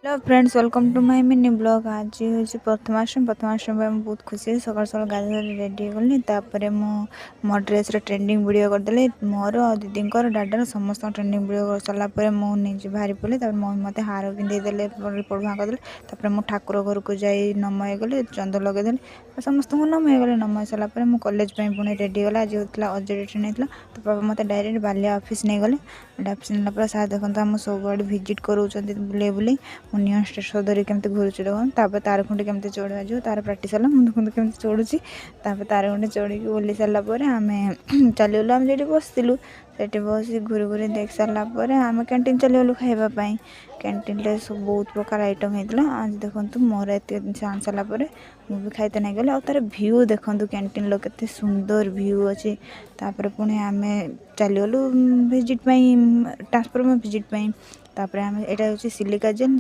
Hello friends, welcome to my mini blog. आज हूँ प्रथमाष्टमी बहुत खुशी सकाल सकाल गाधे रेडी गली मो ड्रेस ट्रेंडिंग वीडियो करदेली मोर दीदी डाडार समस्त ट्रेंडिंग वीडियो कर सारापर मुझे बाहरी पड़ी मत हार पिंधेदेले पढ़ुआ करदे मु ठाकुर घर को जाई नमय गली चंद लगेदेली समस्त नमय गले नमय सारापर मु कॉलेज पुणी रेडी गला। आज होता अजय ट्रेन होता तो पापा मत डायरेक्ट बालिया ऑफिस नहीं गले। ऑफिस नाला सार देखते आम सब आड़े भिजिट करोगे बुले बुले नियन स्टेट धरी केमती घूरुची देखो तार खुंडी केमती चढ़ा जो तार प्राक्ट है मुझे खुद केमती चढ़ुची तार खुंडी चढ़ी बुली सारापर आम चलीगलु। आम जो बसलु से बस घूरी घूरी देख सारापर आम कैंटीन चलीगलु खावाई। कैंटीन सब बहुत प्रकार आइटम होता। आज देखो मोर एत जिन आन सारापर मुझे खाईते नहीं गले तार भ्यू देखो कैंटीन लो के सुंदर भ्यू अच्छी। तापर पुणी आम चलीगलु भिजिट ट्रांसफॉर्मर भिजिट आम यहाँ हूँ सिलिका जेल